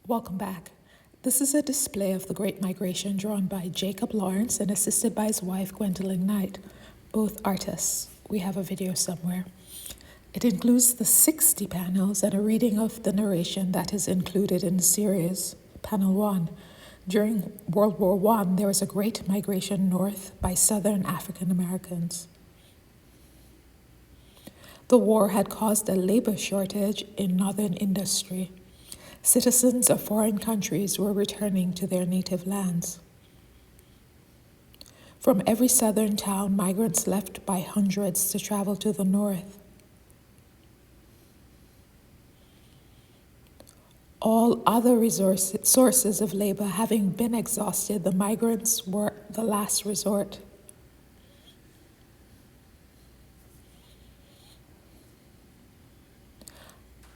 Welcome back. This is a display of the Great Migration drawn by Jacob Lawrence and assisted by his wife Gwendolyn Knight, both artists. We have a video somewhere. It includes the 60 panels and a reading of the narration that is included in the series. Panel 1. During World War I, there was a great migration north by Southern African Americans. The war had caused a labor shortage in northern industry. Citizens of foreign countries were returning to their native lands. From every southern town, migrants left by hundreds to travel to the north. All other sources of labor having been exhausted, the migrants were the last resort.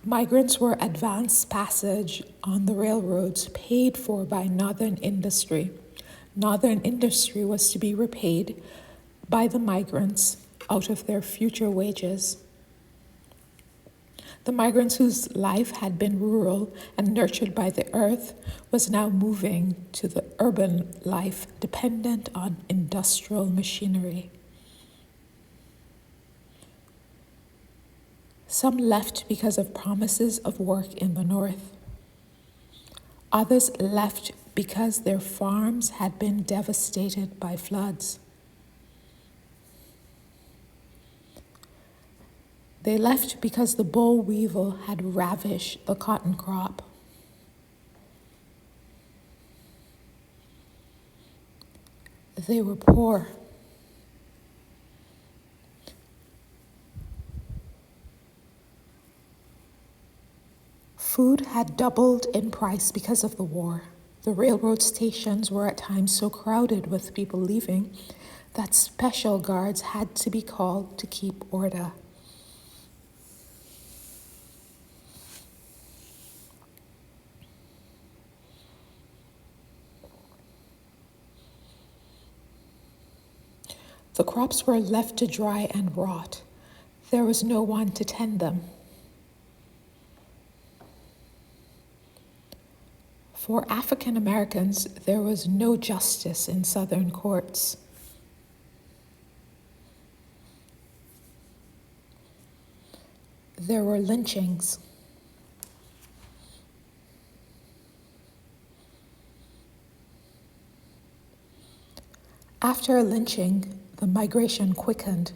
Migrants were advance passage on the railroads paid for by northern industry. Northern industry was to be repaid by the migrants out of their future wages. The migrants whose life had been rural and nurtured by the earth was now moving to the urban life dependent on industrial machinery. Some left because of promises of work in the north. Others left because their farms had been devastated by floods. They left because the boll weevil had ravished the cotton crop. They were poor. Food had doubled in price because of the war. The railroad stations were at times so crowded with people leaving that special guards had to be called to keep order. The crops were left to dry and rot. There was no one to tend them. For African Americans, there was no justice in Southern courts. There were lynchings. After a lynching, the migration quickened.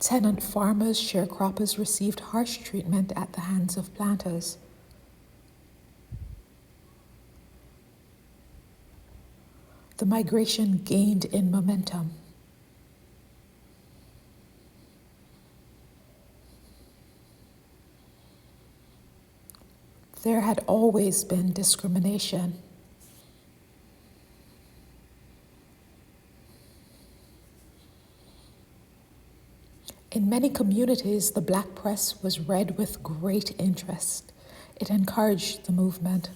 Tenant farmers, sharecroppers received harsh treatment at the hands of planters. The migration gained in momentum. There had always been discrimination. In many communities, the black press was read with great interest. It encouraged the movement.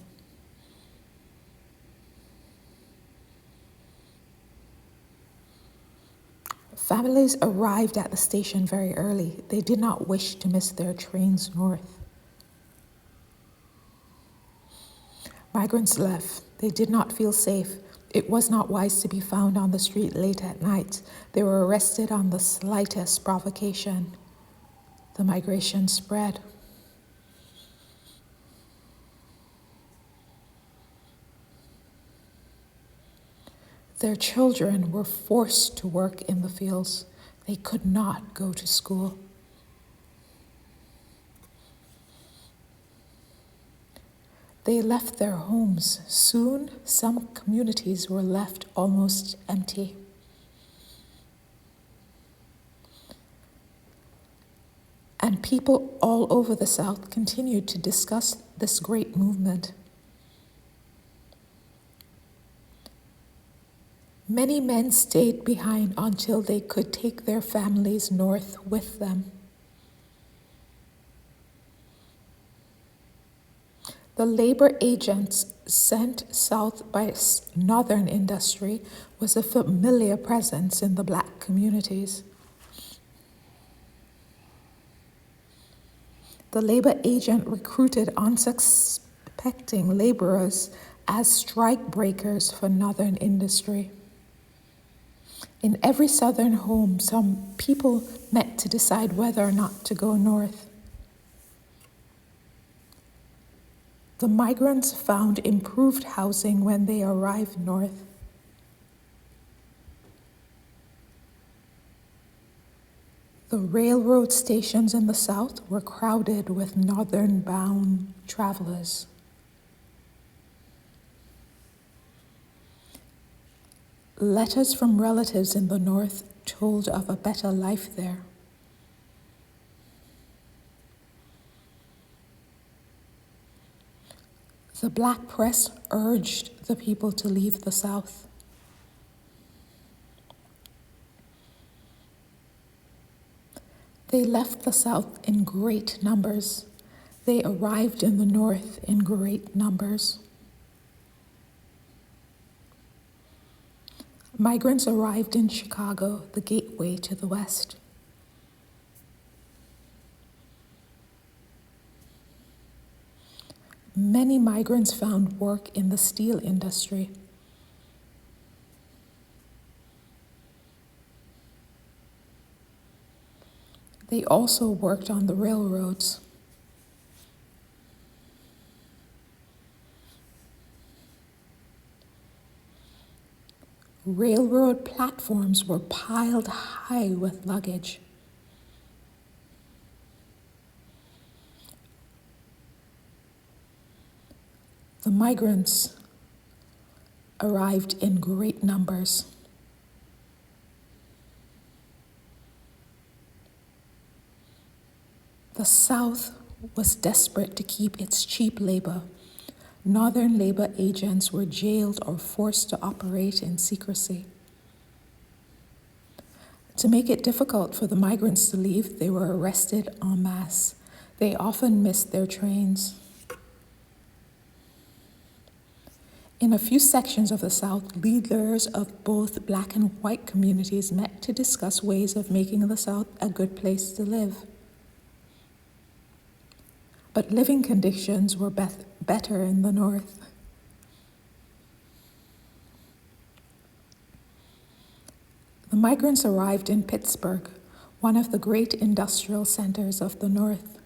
Families arrived at the station very early. They did not wish to miss their trains north. Migrants left. They did not feel safe. It was not wise to be found on the street late at night. They were arrested on the slightest provocation. The migration spread. Their children were forced to work in the fields. They could not go to school. They left their homes. Soon, some communities were left almost empty. And people all over the South continued to discuss this great movement. Many men stayed behind until they could take their families north with them. The labor agents sent south by northern industry was a familiar presence in the black communities. The labor agent recruited unsuspecting laborers as strike breakers for northern industry. In every southern home, some people met to decide whether or not to go north. The migrants found improved housing when they arrived north. The railroad stations in the south were crowded with northern-bound travelers. Letters from relatives in the north told of a better life there. The black press urged the people to leave the South. They left the South in great numbers. They arrived in the North in great numbers. Migrants arrived in Chicago, the gateway to the West. Many migrants found work in the steel industry. They also worked on the railroads. Railroad platforms were piled high with luggage. The migrants arrived in great numbers. The South was desperate to keep its cheap labor. Northern labor agents were jailed or forced to operate in secrecy. To make it difficult for the migrants to leave, they were arrested en masse. They often missed their trains. In a few sections of the South, leaders of both black and white communities met to discuss ways of making the South a good place to live. But living conditions were better in the North. The migrants arrived in Pittsburgh, one of the great industrial centers of the North.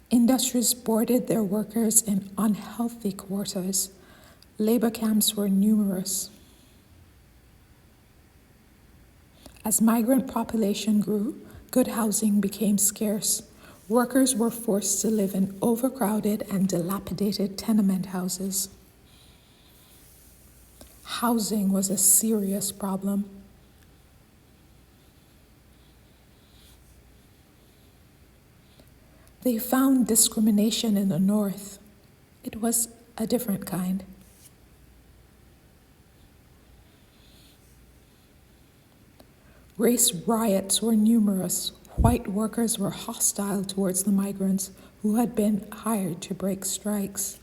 Industries boarded their workers in unhealthy quarters. Labor camps were numerous. As migrant population grew, good housing became scarce. Workers were forced to live in overcrowded and dilapidated tenement houses. Housing was a serious problem. They found discrimination in the North. It was a different kind. Race riots were numerous. White workers were hostile towards the migrants who had been hired to break strikes.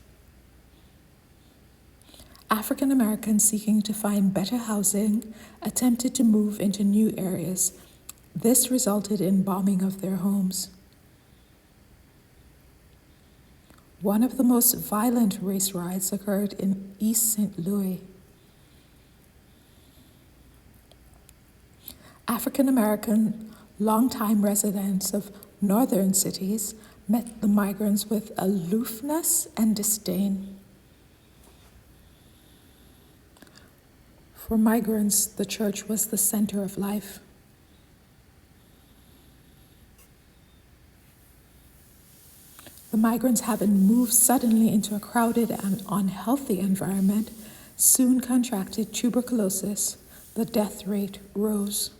African Americans seeking to find better housing attempted to move into new areas. This resulted in bombing of their homes. One of the most violent race riots occurred in East St. Louis. African American longtime residents of northern cities met the migrants with aloofness and disdain. For migrants, the church was the center of life. The migrants, having moved suddenly into a crowded and unhealthy environment, soon contracted tuberculosis. The death rate rose.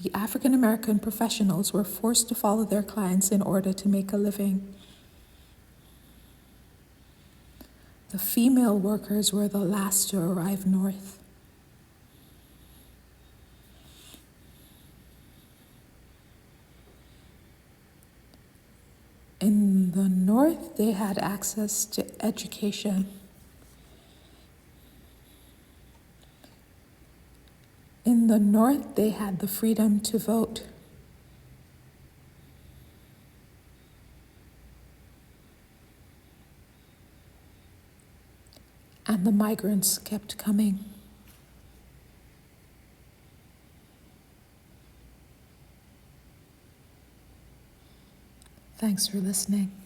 The African American professionals were forced to follow their clients in order to make a living. The female workers were the last to arrive north. In the North, they had access to education. In the North, they had the freedom to vote. And the migrants kept coming. Thanks for listening.